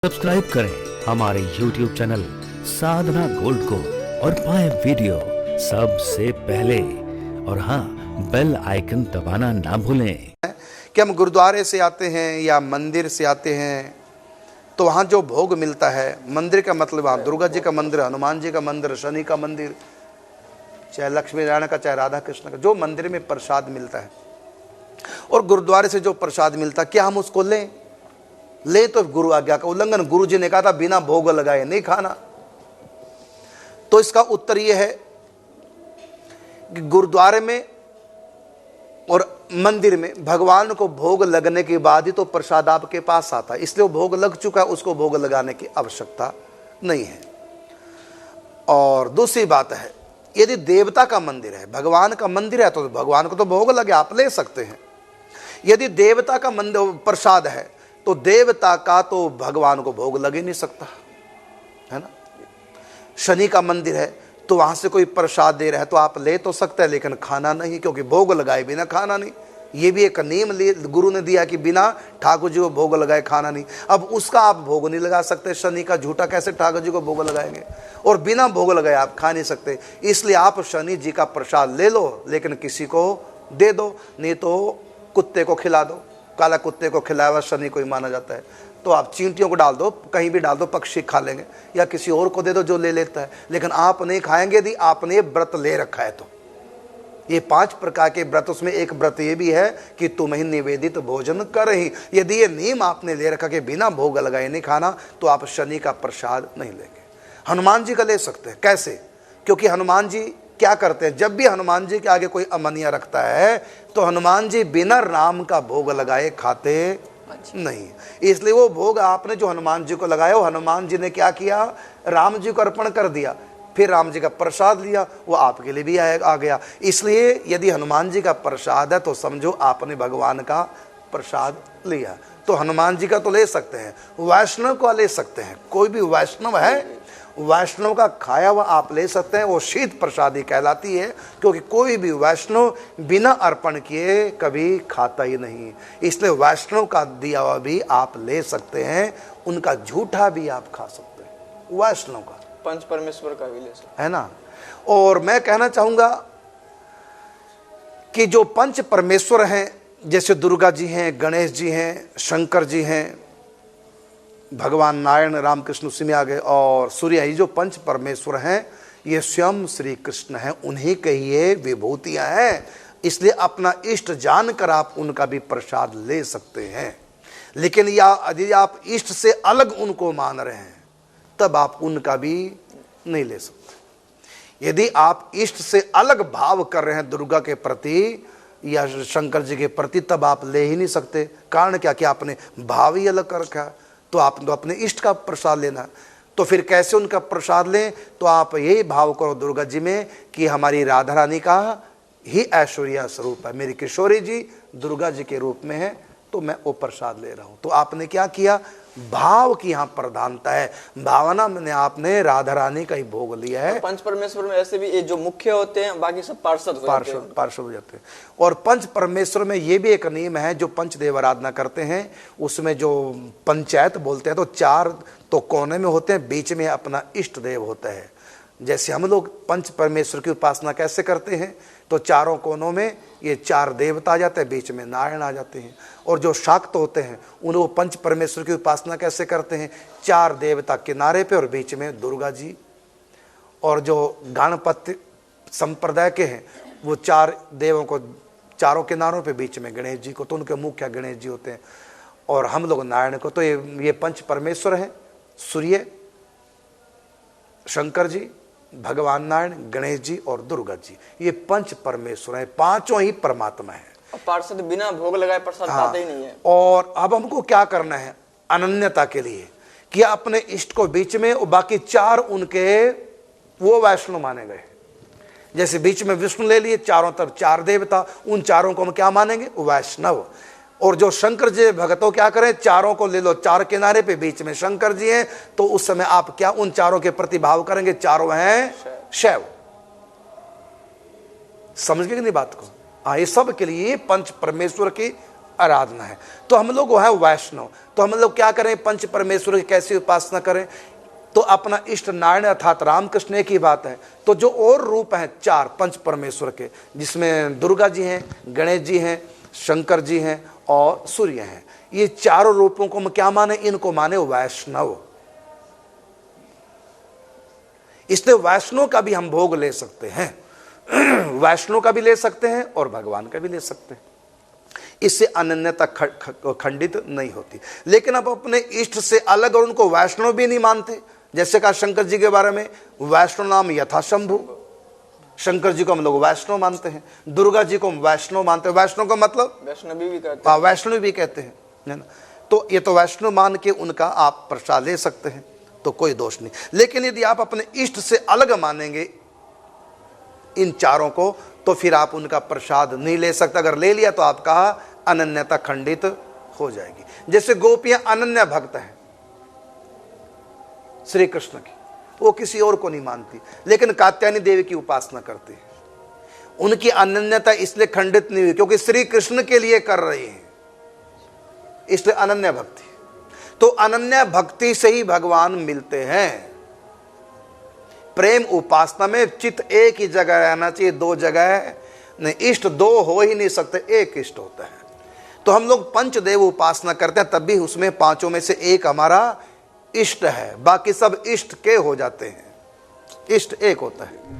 Subscribe करें हमारे YouTube channel साधना gold को और पाएं वीडियो सबसे पहले। और हाँ, बेल आइकन दबाना ना भूलें। कि हम गुरुद्वारे से आते हैं या मंदिर से आते हैं तो वहाँ जो भोग मिलता है, मंदिर का मतलब वहाँ दुर्गा जी का मंदिर, हनुमान जी का मंदिर, शनि का मंदिर, चाहे लक्ष्मी नारायण का, चाहे राधा कृष्ण का, जो मंदिर में प्रसाद मिलता है और गुरुद्वारे से जो प्रसाद मिलता है, क्या हम उसको ले तो गुरु आज्ञा का उल्लंघन। गुरु जी ने कहा था बिना भोग लगाए नहीं खाना। तो इसका उत्तर यह है कि गुरुद्वारे में और मंदिर में भगवान को भोग लगने के बाद ही तो प्रसाद आपके पास आता है, इसलिए वो भोग लग चुका है, उसको भोग लगाने की आवश्यकता नहीं है। और दूसरी बात है, यदि देवता का मंदिर है, भगवान का मंदिर है, तो भगवान को तो भोग लगे, आप ले सकते हैं। यदि देवता का मंदिर प्रसाद है तो देवता का तो भगवान को भोग लग ही नहीं सकता, है ना। शनि का मंदिर है तो वहां से कोई प्रसाद दे रहा है तो आप ले तो सकते हैं, लेकिन खाना नहीं, क्योंकि भोग लगाए बिना खाना नहीं। ये भी एक नियम गुरु ने दिया कि बिना ठाकुर जी को भोग लगाए खाना नहीं। अब उसका आप भोग नहीं लगा सकते, शनि का झूठा कैसे ठाकुर जी को भोग लगाएंगे, और बिना भोग लगाए आप खा नहीं सकते। इसलिए आप शनि जी का प्रसाद ले लो, लेकिन किसी को दे दो, नहीं तो कुत्ते को खिला दो। काला कुत्ते को खिलाया हुआ शनि को ही माना जाता है। तो आप चींटियों को डाल दो, कहीं भी डाल दो, पक्षी खा लेंगे, या किसी और को दे दो जो ले लेता है, लेकिन आप नहीं खाएंगे यदि आपने व्रत ले रखा है तो। ये 5 प्रकार के व्रत, उसमें एक व्रत ये भी है कि तुम ही निवेदित भोजन कर ही। यदि ये नियम आपने ले रखा कि बिना भोग लगाए नहीं खाना, तो आप शनि का प्रसाद नहीं लेंगे। हनुमान जी का ले सकते हैं। कैसे? क्योंकि हनुमान जी क्या करते हैं, जब भी हनुमान जी के आगे कोई अमनिया रखता है तो हनुमान जी बिना राम का भोग लगाए खाते नहीं। इसलिए वो भोग आपने जो हनुमान जी को लगाया, वो हनुमान जी ने क्या किया, राम जी को अर्पण कर दिया, फिर राम जी का प्रसाद लिया, वो आपके लिए भी आ गया। इसलिए यदि हनुमान जी का प्रसाद है तो समझो आपने भगवान का प्रसाद लिया। तो हनुमान जी का तो ले सकते हैं, वैष्णव को ले सकते हैं। कोई भी वैष्णव है, वैष्णव का खाया हुआ आप ले सकते हैं, वो शीत प्रसादी कहलाती है, क्योंकि कोई भी वैष्णव बिना अर्पण किए कभी खाता ही नहीं। इसलिए वैष्णव का दिया हुआ भी आप ले सकते हैं, उनका झूठा भी आप खा सकते हैं, वैष्णव का, पंच परमेश्वर का भी ले सकते, है ना। और मैं कहना चाहूंगा कि जो पंच परमेश्वर हैं, जैसे दुर्गा जी हैं, गणेश जी हैं, शंकर जी हैं, भगवान नारायण, रामकृष्ण उसी में आ गए, और सूर्य, ये जो पंच परमेश्वर हैं ये स्वयं श्री कृष्ण हैं, उन्हीं के ये विभूतियां हैं। इसलिए अपना इष्ट जानकर आप उनका भी प्रसाद ले सकते हैं। लेकिन यदि आप इष्ट से अलग उनको मान रहे हैं तब आप उनका भी नहीं ले सकते। यदि आप इष्ट से अलग भाव कर रहे हैं दुर्गा के प्रति या शंकर जी के प्रति, तब आप ले ही नहीं सकते। कारण क्या कि आपने भाव ही अलग कर रखा है। तो आप तो अपने इष्ट का प्रसाद लेना, तो फिर कैसे उनका प्रसाद लें? तो आप यही भाव करो दुर्गा जी में कि हमारी राधा रानी का ही ऐश्वर्या स्वरूप है, मेरी किशोरी जी दुर्गा जी के रूप में है, तो मैं वो प्रसाद ले रहा हूं। तो आपने क्या किया, भाव की यहाँ प्रधानता है, भावना में आपने राधा रानी का ही भोग लिया है। पंच परमेश्वर में ऐसे भी जो मुख्य होते हैं, बाकी सब पार्षद हो जाते हैं। और पंच परमेश्वर में ये भी एक नियम है, जो पंचदेव आराधना करते हैं उसमें जो पंचायत बोलते हैं, तो 4 तो कोने में होते हैं, बीच में अपना इष्ट देव होता है। जैसे हम लोग पंच परमेश्वर की उपासना कैसे करते हैं, तो चारों कोनों में ये 4 देवता आ जाते हैं, बीच में नारायण आ जाते हैं। और जो शाक्त होते हैं उन वो पंच परमेश्वर की उपासना कैसे करते हैं, 4 देवता किनारे पे और बीच में दुर्गा जी। और जो गणपति संप्रदाय के हैं वो 4 देवों को चारों किनारों पे, बीच में गणेश जी को, तो उनके मुख्य गणेश जी होते हैं। और हम लोग नारायण को, तो ये पंच परमेश्वर हैं, सूर्य, शंकर जी, भगवान नारायण, गणेश जी और दुर्गा जी, ये पंच परमेश्वर हैं, 5 ही परमात्मा है। पार्षद बिना भोग लगाए प्रसाद पाते ही नहीं है। और अब हमको क्या करना है अनन्यता के लिए, कि अपने इष्ट को बीच में, और बाकी 4 उनके वो वैष्णव माने गए। जैसे बीच में विष्णु ले लिए, चारों तरफ 4 देवता, उन चारों को हम क्या मानेंगे, वैष्णव। और जो शंकर जी भगतों क्या करें, चारों को ले लो, 4 किनारे पे, बीच में शंकर जी हैं, तो उस समय आप क्या उन चारों के प्रति भाव करेंगे, चारों हैं शैव। समझ गए कि नहीं बात को? हाँ, ये सब के लिए पंच परमेश्वर की आराधना है। तो हम लोग है वैष्णव, तो हम लोग क्या करें, पंच परमेश्वर की कैसी उपासना करें, तो अपना इष्ट नारायण अर्थात रामकृष्ण की बात है। तो जो और रूप हैं 4 पंच परमेश्वर के, जिसमें दुर्गा जी हैं, गणेश जी हैं, शंकर जी हैं और सूर्य हैं, ये चारों रूपों को हम क्या माने, इनको माने वैष्णव। इसलिए वैष्णव का भी हम भोग ले सकते हैं, वैष्णव का भी ले सकते हैं और भगवान का भी ले सकते हैं, इससे अनन्यता खंडित नहीं होती। लेकिन अब अपने इष्ट से अलग और उनको वैष्णव भी नहीं मानते, जैसे कहा शंकर जी के बारे में, वैष्णव नाम यथा शंभु, शंकर जी को हम लोग वैष्णव मानते हैं, दुर्गा जी को हम वैष्णव मानते हैं। वैष्णव का मतलब वैष्णवी भी कहते हैं, वैष्णव भी कहते हैं, है ना। तो ये तो वैष्णव मान के उनका आप प्रसाद ले सकते हैं, तो कोई दोष नहीं। लेकिन यदि आप अपने इष्ट से अलग मानेंगे इन चारों को, तो फिर आप उनका प्रसाद नहीं ले सकते। अगर ले लिया तो आप कहा अनन्यता खंडित हो जाएगी। जैसे गोपियां अनन्य भक्त हैं श्री कृष्ण की, वो किसी और को नहीं मानती, लेकिन कात्यायनी देवी की उपासना करती है। उनकी अनन्यता इसलिए खंडित नहीं हुई क्योंकि श्री कृष्ण के लिए कर रही है, इसलिए अनन्य भक्ति। तो अनन्य भक्ति से ही भगवान मिलते हैं। प्रेम उपासना में चित्त एक ही जगह रहना चाहिए, 2 जगह नहीं। इष्ट 2 हो ही नहीं सकते, एक इष्ट होता है। तो हम लोग पंचदेव उपासना करते हैं, तब भी उसमें 5 में से एक हमारा इष्ट है, बाकी सब इष्ट के हो जाते हैं, इष्ट एक होता है।